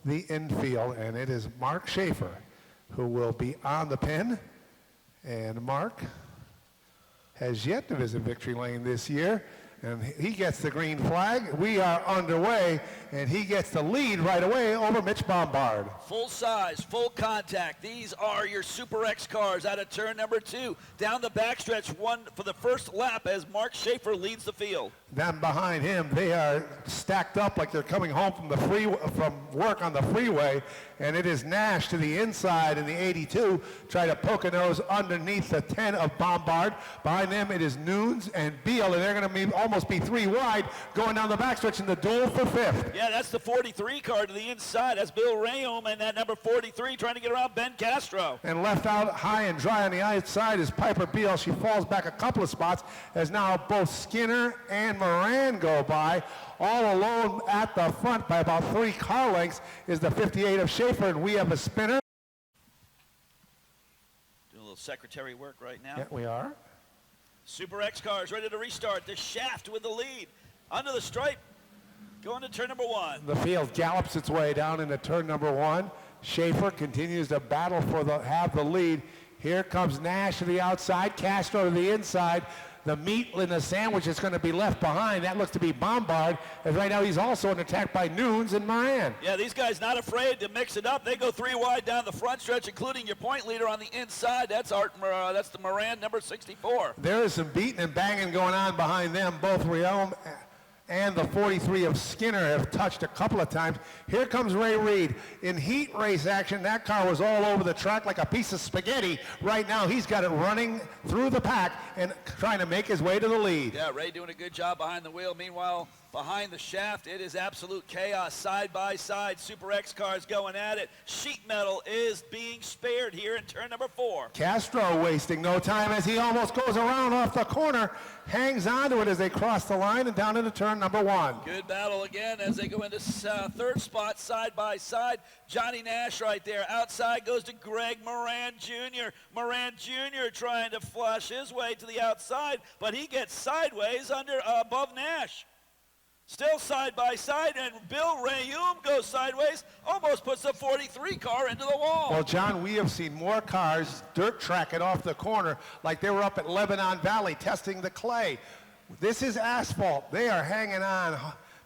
the infield, and it is Mark Schaefer who will be on the pin. And Mark has yet to visit victory lane this year, and he gets the green flag. We are underway, and he gets the lead right away over Mitch Bombard. Full size, full contact. These are your Super X cars out of turn number 2. Down the backstretch, one for the first lap as Mark Schaefer leads the field. Then behind him, they are stacked up like they're coming home from work on the freeway, and it is Nash to the inside in the 82, try to poke a nose underneath the 10 of Bombard. Behind them, it is Nunes and Beal, and they're going to almost be 3 wide going down the backstretch in the duel for 5th. Yeah, that's the 43 car to the inside. That's Bill Rayholm and that number 43 trying to get around Ben Castro. And left out high and dry on the outside is Piper Beal. She falls back a couple of spots as now both Skinner and Moran go by. All alone at the front by about 3 car lengths is the 58 of Schaefer, and we have a spinner. Doing a little secretary work right now. Yeah, we are. Super X cars ready to restart. The Shaft with the lead. Under the stripe. Going to turn number 1. The field gallops its way down into turn number 1. Schaefer continues to battle for have the lead. Here comes Nash to the outside, Castro to the inside. The meat in the sandwich is going to be left behind. That looks to be Bombard, as right now he's also attacked by Nunes and Moran. Yeah, these guys not afraid to mix it up. They go 3 wide down the front stretch, including your point leader on the inside. That's that's the Moran, number 64. There is some beating and banging going on behind them. Both Rayholm and the 43 of Skinner have touched a couple of times. Here comes Ray Reed. In heat race action, that car was all over the track like a piece of spaghetti. Right now, he's got it running through the pack and trying to make his way to the lead. Yeah, Ray doing a good job behind the wheel. Meanwhile, behind the Shaft, it is absolute chaos. Side by side, Super X cars going at it. Sheet metal is being spared here in turn number 4. Castro wasting no time as he almost goes around off the corner, hangs onto it as they cross the line and down into turn number 1. Good battle again as they go into 3rd spot side by side. Johnny Nash right there. Outside goes to Greg Moran Jr. Moran Jr. trying to flush his way to the outside, but he gets sideways above Nash. Still side by side, and Bill Rayholm goes sideways, almost puts the 43 car into the wall. Well, John, we have seen more cars dirt track it off the corner like they were up at Lebanon Valley testing the clay. This is asphalt. They are hanging on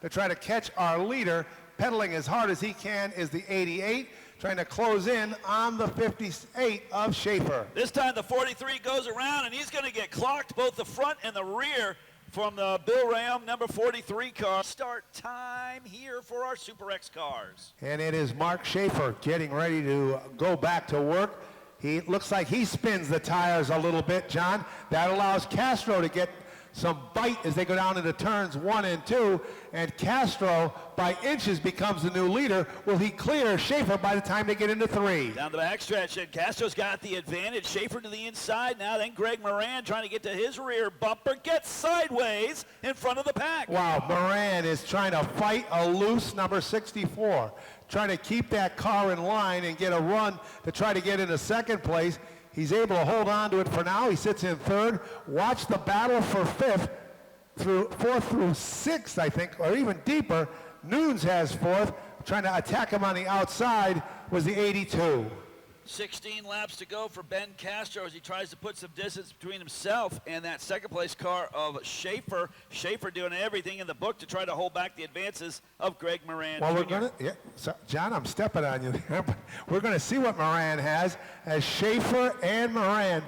to try to catch our leader. Pedaling as hard as he can is the 88, trying to close in on the 58 of Schaefer. This time the 43 goes around, and he's going to get clocked both the front and the rear from the Bill Rayholm number 43 car. Start time here for our Super X cars. And it is Mark Schaefer getting ready to go back to work. He looks like he spins the tires a little bit, John. That allows Castro to get some bite as they go down into turns 1 and 2, and Castro by inches becomes the new leader. Will he clear Schaefer by the time they get into 3? Down the backstretch, and Castro's got the advantage. Schaefer to the inside now, then Greg Moran trying to get to his rear bumper, gets sideways in front of the pack. Wow, Moran is trying to fight a loose number 64, trying to keep that car in line and get a run to try to get into 2nd place. He's able to hold on to it for now. He sits in 3rd. Watch the battle for 5th, 4th through 6th, I think, or even deeper. Nunes has 4th. Trying to attack him on the outside was the 82. 16 laps to go for Ben Castro as he tries to put some distance between himself and that 2nd place car of Schaefer. Schaefer doing everything in the book to try to hold back the advances of Greg Moran. Well, Jr. we're going to, yeah, so, John, I'm stepping on you there, but we're going to see what Moran has as Schaefer and Moran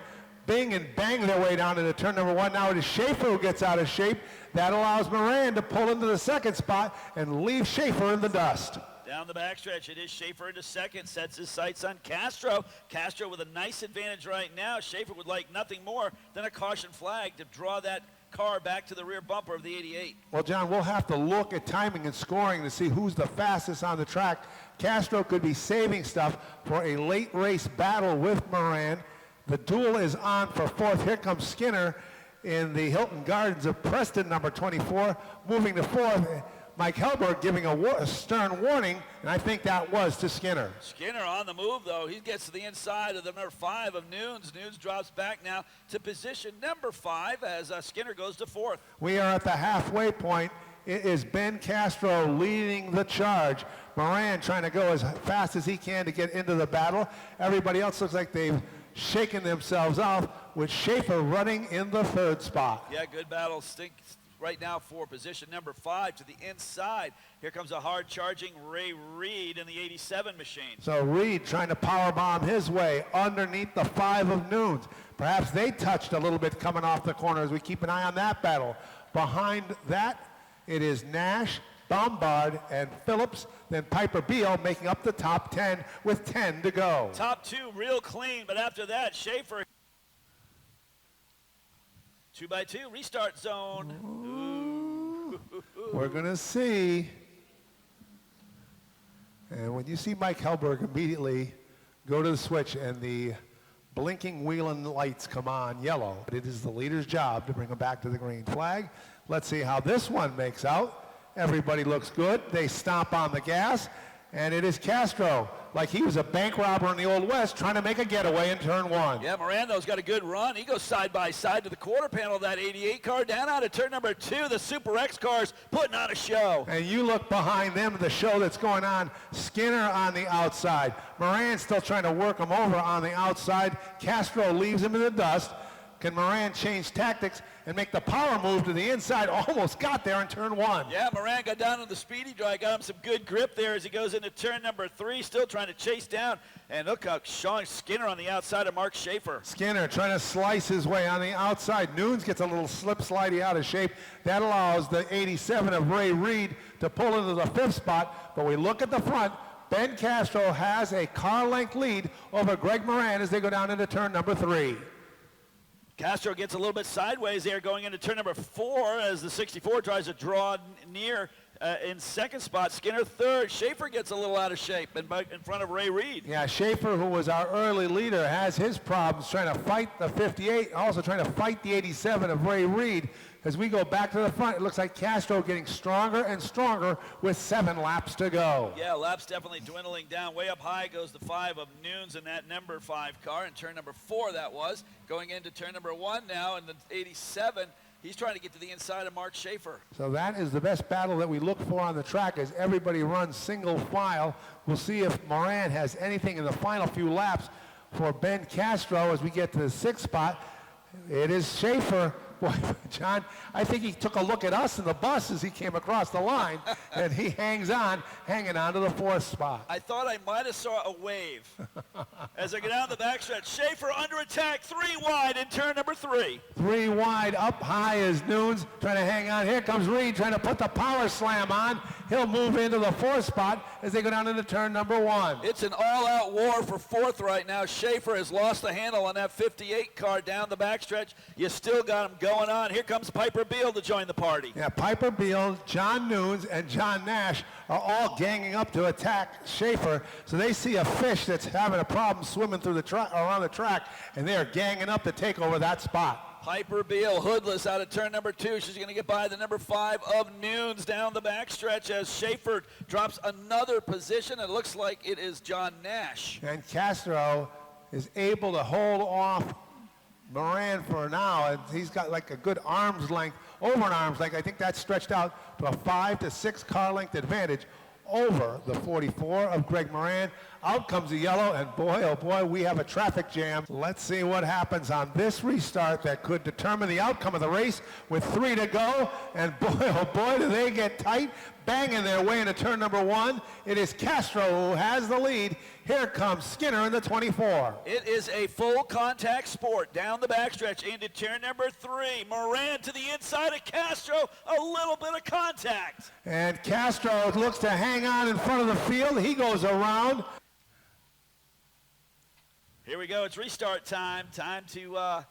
bing and bang their way down into turn number 1. Now it is Schaefer who gets out of shape. That allows Moran to pull into the 2nd spot and leave Schaefer in the dust. Down the backstretch, it is Schaefer into 2nd, sets his sights on Castro. Castro with a nice advantage right now. Schaefer would like nothing more than a caution flag to draw that car back to the rear bumper of the 88. Well, John, we'll have to look at timing and scoring to see who's the fastest on the track. Castro could be saving stuff for a late race battle with Moran. The duel is on for 4th. Here comes Skinner in the Hilton Gardens of Preston, number 24, moving to 4th. Mike Helberg giving a stern warning, and I think that was to Skinner. Skinner on the move, though. He gets to the inside of the number 5 of Nunes. Nunes drops back now to position number 5 as Skinner goes to 4th. We are at the halfway point It is Ben Castro leading the charge. Moran trying to go as fast as he can to get into the battle. Everybody else looks like they've shaken themselves off, with Schaefer running in the third spot. Yeah, good battle. Stinks right now for position number 5 to the inside. Here comes a hard charging Ray Reed in the 87 machine. So Reed trying to powerbomb his way underneath the 5 of Noons. Perhaps they touched a little bit coming off the corner as we keep an eye on that battle. Behind that, it is Nash, Bombard, and Phillips, then Piper Beal making up the top 10 with 10 to go. Top 2 real clean, but after that, Schaefer. 2 by 2, restart zone. Ooh. We're going to see. And when you see Mike Helberg immediately go to the switch and the blinking wheeling lights come on yellow, but it is the leader's job to bring them back to the green flag. Let's see how this one makes out. Everybody looks good. They stomp on the gas, and it is Castro, like he was a bank robber in the Old West, trying to make a getaway in turn 1. Yeah, Mirando's got a good run. He goes side by side to the quarter panel of that 88 car. Down out of turn number 2, the Super X cars putting on a show. And you look behind them, the show that's going on. Skinner on the outside. Moran still trying to work him over on the outside. Castro leaves him in the dust. Can Moran change tactics and make the power move to the inside? Almost got there in turn 1. Yeah, Moran got down on the speedy dry, got him some good grip there as he goes into turn number 3, still trying to chase down. And look how Sean Skinner on the outside of Mark Schaefer. Skinner trying to slice his way on the outside. Noons gets a little slip slidey out of shape. That allows the 87 of Ray Reed to pull into the 5th spot. But we look at the front. Ben Castro has a car length lead over Greg Moran as they go down into turn number 3. Castro gets a little bit sideways there going into turn number 4 as the 64 tries to draw near in 2nd spot. Skinner 3rd. Schaefer gets a little out of shape in front of Ray Reed. Yeah, Schaefer, who was our early leader, has his problems trying to fight the 58, also trying to fight the 87 of Ray Reed. As we go back to the front, it looks like Castro getting stronger and stronger with 7 laps to go. Yeah, laps definitely dwindling down. Way up high goes the 5 of Noons in that number 5 car. In turn number 4 that was. Going into turn number 1 now in the 87. He's trying to get to the inside of Mark Schaefer. So that is the best battle that we look for on the track as everybody runs single file. We'll see if Moran has anything in the final few laps for Ben Castro as we get to the 6th spot. It is Schaefer. Boy, John, I think he took a look at us in the bus as he came across the line, and he hanging on to the 4th spot. I thought I might have saw a wave. As I get down the backstretch, Schaefer under attack, 3 wide in turn number 3. 3 wide, up high is Noons, trying to hang on. Here comes Reed trying to put the power slam on. He'll move into the 4th spot as they go down into turn number 1. It's an all-out war for 4th right now. Schaefer has lost the handle on that 58 car down the backstretch. You still got him going on. Here comes Piper Beal to join the party. Yeah, Piper Beal, John Noons, and John Nash are all ganging up to attack Schaefer. So they see a fish that's having a problem swimming through the track around the track, and they are ganging up to take over that spot. Piper Beal, hoodless out of turn number 2. She's going to get by the number 5 of Noons down the backstretch as Schaefer drops another position. It looks like it is John Nash. And Castro is able to hold off Moran for now, and he's got like a good arm's length, over an arm's length. I think that's stretched out to a 5 to 6 car length advantage over the 44 of Greg Moran. Out comes the yellow, and boy, oh boy, we have a traffic jam. Let's see what happens on this restart that could determine the outcome of the race with 3 to go. And boy, oh boy, do they get tight, banging their way into turn number 1. It is Castro who has the lead. Here comes Skinner in the 24. It is a full contact sport down the backstretch into turn number 3. Moran to the inside of Castro, a little bit of contact. And Castro looks to hang on in front of the field. He goes around. Here we go, it's restart time. Time to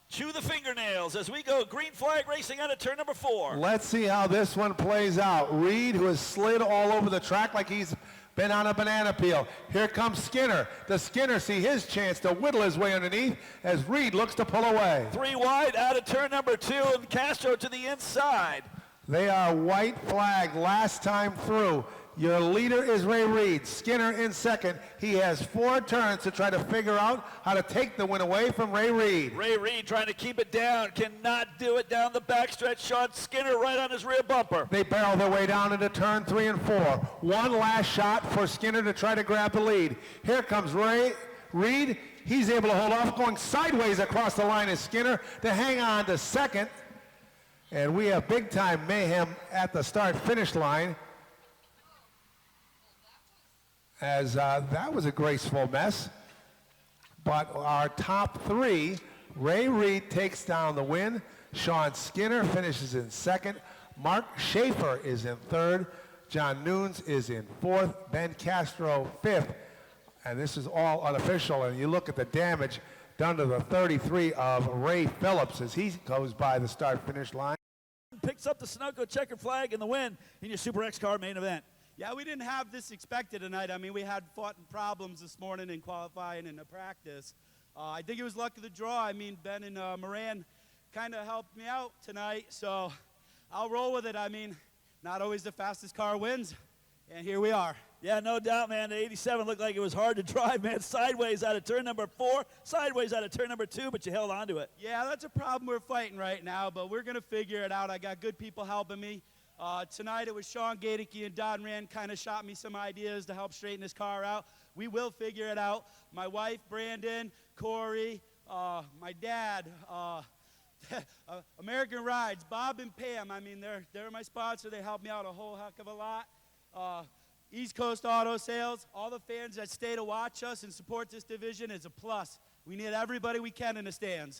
chew the fingernails as we go green flag racing out of turn number 4. Let's see how this one plays out. Reed, who has slid all over the track like he's been on a banana peel. Here comes Skinner. Does Skinner see his chance to whittle his way underneath as Reed looks to pull away? 3 wide out of turn number 2 and Castro to the inside. They are white flag last time through. Your leader is Ray Reed. Skinner in second. He has 4 turns to try to figure out how to take the win away from Ray Reed. Ray Reed trying to keep it down, cannot do it down the backstretch. Sean Skinner right on his rear bumper. They barrel their way down into turn 3 and 4. One last shot for Skinner to try to grab the lead. Here comes Ray Reed. He's able to hold off, going sideways across the line is Skinner to hang on to second. And we have big-time mayhem at the start-finish line, as that was a graceful mess. But our top 3, Ray Reed takes down the win. Sean Skinner finishes in second. Mark Schaefer is in third. John Nunes is in fourth. Ben Castro fifth. And this is all unofficial. And you look at the damage done to the 33 of Ray Phillips as he goes by the start-finish line. Picks up the Sunoco checkered flag in the win in your Super X car main event. Yeah, we didn't have this expected tonight. I mean, we had fought problems this morning in qualifying and in practice. I think it was luck of the draw. I mean, Ben and Moran kind of helped me out tonight, so I'll roll with it. I mean, not always the fastest car wins, and here we are. Yeah, no doubt, man. The 87 looked like it was hard to drive, man. Sideways out of turn number 4, sideways out of turn number 2, but you held on to it. Yeah, that's a problem we're fighting right now, but we're going to figure it out. I got good people helping me. Tonight it was Sean Gadicke and Don Rand kind of shot me some ideas to help straighten this car out. We will figure it out. My wife, Brandon, Corey, my dad, American Rides, Bob and Pam. I mean, they're my sponsor. They helped me out a whole heck of a lot. East Coast Auto Sales, all the fans that stay to watch us and support this division is a plus. We need everybody we can in the stands.